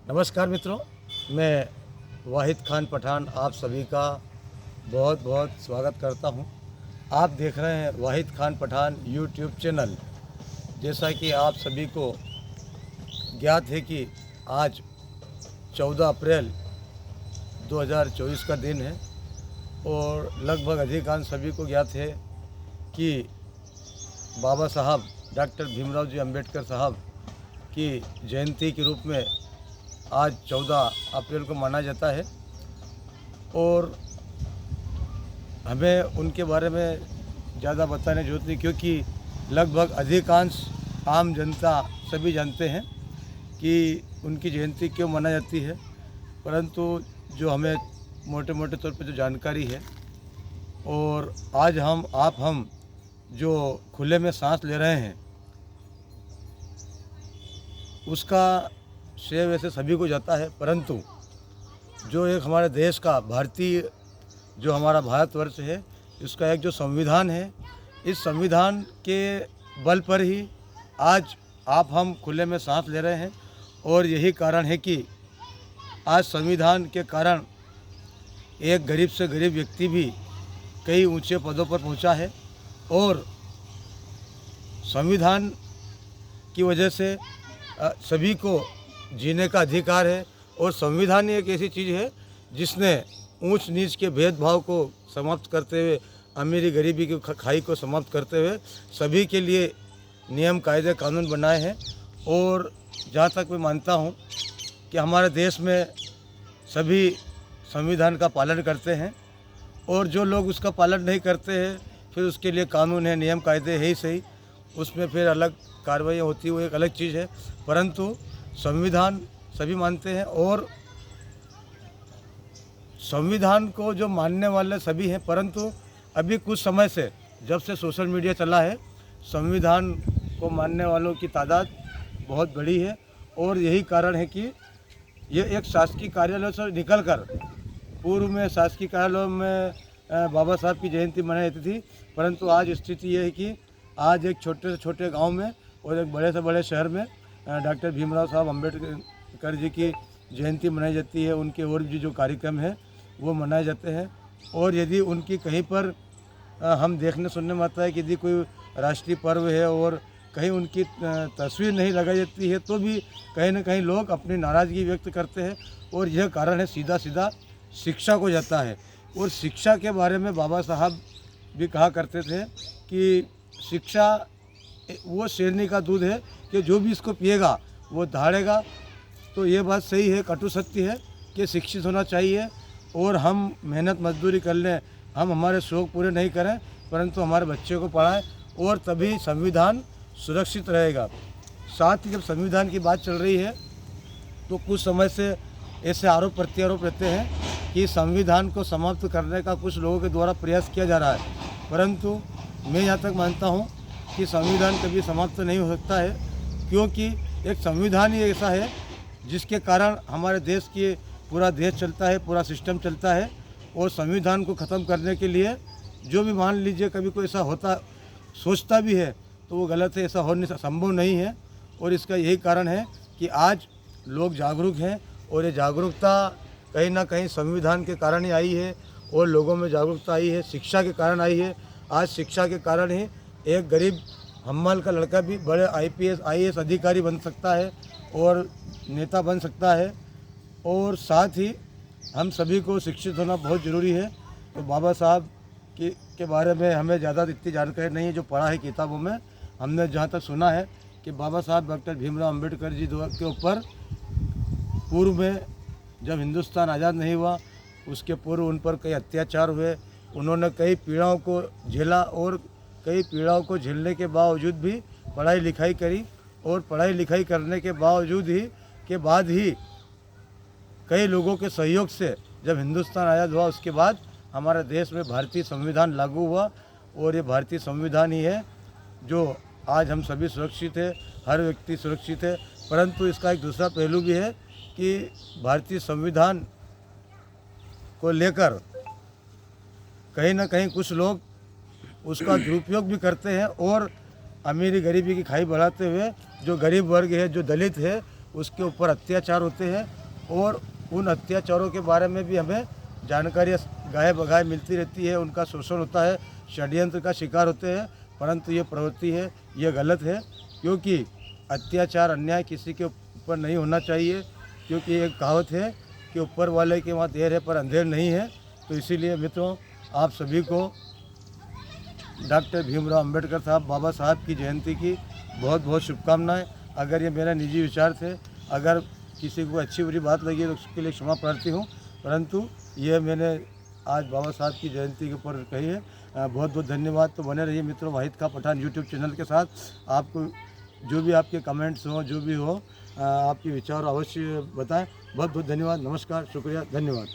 नमस्कार मित्रों, मैं वाहिद खान पठान आप सभी का बहुत बहुत स्वागत करता हूं। आप देख रहे हैं वाहिद खान पठान यूट्यूब चैनल। जैसा कि आप सभी को ज्ञात है कि आज 14 अप्रैल 2024 का दिन है और लगभग अधिकांश सभी को ज्ञात है कि बाबा साहब डॉक्टर भीमराव जी अंबेडकर साहब की जयंती के रूप में आज 14 अप्रैल को माना जाता है और हमें उनके बारे में ज़्यादा बताने की जरूरत नहीं, क्योंकि लगभग अधिकांश आम जनता सभी जानते हैं कि उनकी जयंती क्यों मनाई जाती है। परंतु जो हमें मोटे मोटे तौर पर जो जानकारी है, और आज हम जो खुले में सांस ले रहे हैं उसका श्रेय वैसे सभी को जाता है। परंतु जो एक हमारे देश का भारतीय जो हमारा भारतवर्ष है, इसका एक जो संविधान है, इस संविधान के बल पर ही आज हम खुले में सांस ले रहे हैं। और यही कारण है कि आज संविधान के कारण एक गरीब से गरीब व्यक्ति भी कई ऊंचे पदों पर पहुंचा है और संविधान की वजह से सभी को जीने का अधिकार है। और संविधान ही एक ऐसी चीज़ है जिसने ऊंच नीच के भेदभाव को समाप्त करते हुए, अमीरी गरीबी की खाई को समाप्त करते हुए सभी के लिए नियम कायदे कानून बनाए हैं। और जहाँ तक मैं मानता हूँ कि हमारे देश में सभी संविधान का पालन करते हैं, और जो लोग उसका पालन नहीं करते हैं फिर उसके लिए कानून है, नियम कायदे है ही सही, उसमें फिर अलग कार्रवाइयाँ होती है, वो एक अलग चीज़ है। परंतु संविधान सभी मानते हैं और संविधान को जो मानने वाले सभी हैं। परंतु अभी कुछ समय से जब से सोशल मीडिया चला है, संविधान को मानने वालों की तादाद बहुत बड़ी है। और यही कारण है कि ये एक शासकीय कार्यालय से निकलकर पूर्व में शासकीय कार्यालयों में बाबा साहब की जयंती मनाई जाती थी, परंतु आज स्थिति ये है कि आज एक छोटे से छोटे गांव में और एक बड़े से बड़े शहर में डॉक्टर भीमराव साहब अंबेडकर जी की जयंती मनाई जाती है। उनके और भी जो कार्यक्रम है वो मनाए जाते हैं। और यदि उनकी कहीं पर हम देखने सुनने में आता है कि यदि कोई राष्ट्रीय पर्व है और कहीं उनकी तस्वीर नहीं लगाई जाती है तो भी कहीं ना कहीं लोग अपनी नाराज़गी व्यक्त करते हैं। और यह कारण है सीधा सीधा शिक्षा को जाता है। और शिक्षा के बारे में बाबा साहब भी कहा करते थे कि शिक्षा वो शेरनी का दूध है कि जो भी इसको पिएगा वो दहाड़ेगा। तो ये बात सही है, कटु सत्य है कि शिक्षित होना चाहिए और हम मेहनत मजदूरी कर लें, हम हमारे शौक़ पूरे नहीं करें, परंतु हमारे बच्चे को पढ़ाएं और तभी संविधान सुरक्षित रहेगा। साथ ही जब संविधान की बात चल रही है तो कुछ समय से ऐसे आरोप प्रत्यारोप रहते हैं कि संविधान को समाप्त करने का कुछ लोगों के द्वारा प्रयास किया जा रहा है। परंतु मैं यहाँ तक मानता हूँ कि संविधान कभी समाप्त नहीं हो सकता है, क्योंकि एक संविधान ही ऐसा है जिसके कारण हमारे देश की पूरा देश चलता है, पूरा सिस्टम चलता है। और संविधान को ख़त्म करने के लिए जो भी मान लीजिए कभी कोई ऐसा होता सोचता भी है तो वो गलत है, ऐसा होने संभव नहीं है। और इसका यही कारण है कि आज लोग जागरूक हैं और ये जागरूकता कहीं ना कहीं संविधान के कारण ही आई है और लोगों में जागरूकता आई है, शिक्षा के कारण आई है। आज शिक्षा के कारण ही एक गरीब हम्माल का लड़का भी बड़े IPS IAS अधिकारी बन सकता है और नेता बन सकता है। और साथ ही हम सभी को शिक्षित होना बहुत ज़रूरी है। तो बाबा साहब के बारे में हमें ज़्यादा इतनी जानकारी नहीं है, जो पढ़ा है किताबों में। हमने जहाँ तक सुना है कि बाबा साहब डॉक्टर भीमराव अंबेडकर जी के ऊपर पूर्व में जब हिंदुस्तान आज़ाद नहीं हुआ उसके पूर्व उन पर कई अत्याचार हुए, उन्होंने कई पीड़ाओं को झेला और कई पीड़ाओं को झेलने के बावजूद भी पढ़ाई लिखाई करी। और पढ़ाई लिखाई करने के बावजूद ही कई लोगों के सहयोग से जब हिंदुस्तान आज़ाद हुआ उसके बाद हमारे देश में भारतीय संविधान लागू हुआ। और ये भारतीय संविधान ही है जो आज हम सभी सुरक्षित है, हर व्यक्ति सुरक्षित है। परंतु इसका एक दूसरा पहलू भी है कि भारतीय संविधान को लेकर कहीं ना कहीं कुछ लोग उसका दुरुपयोग भी करते हैं और अमीरी गरीबी की खाई बढ़ाते हुए जो गरीब वर्ग है, जो दलित है, उसके ऊपर अत्याचार होते हैं और उन अत्याचारों के बारे में भी हमें जानकारियाँ गाहे बगाहे मिलती रहती है। उनका शोषण होता है, षड्यंत्र का शिकार होते हैं, परंतु ये प्रवृत्ति है, ये गलत है, क्योंकि अत्याचार अन्याय किसी के ऊपर नहीं होना चाहिए, क्योंकि एक कहावत है कि ऊपर वाले के वहाँ देर है पर अंधेर नहीं है। तो इसीलिए मित्रों, आप सभी को डॉक्टर भीमराव अंबेडकर साहब, बाबा साहब की जयंती की बहुत बहुत शुभकामनाएं। अगर ये मेरा निजी विचार थे, अगर किसी को अच्छी बुरी बात लगी तो उसके लिए क्षमा प्रार्थी हूँ, परंतु ये मैंने आज बाबा साहब की जयंती के ऊपर कही है। बहुत बहुत धन्यवाद। तो बने रहिए मित्रों वाहिद खां पठान यूट्यूब चैनल के साथ। आपको जो भी आपके कमेंट्स हों, जो भी हो, आपके विचार अवश्य बताएं। बहुत बहुत धन्यवाद। नमस्कार, शुक्रिया, धन्यवाद।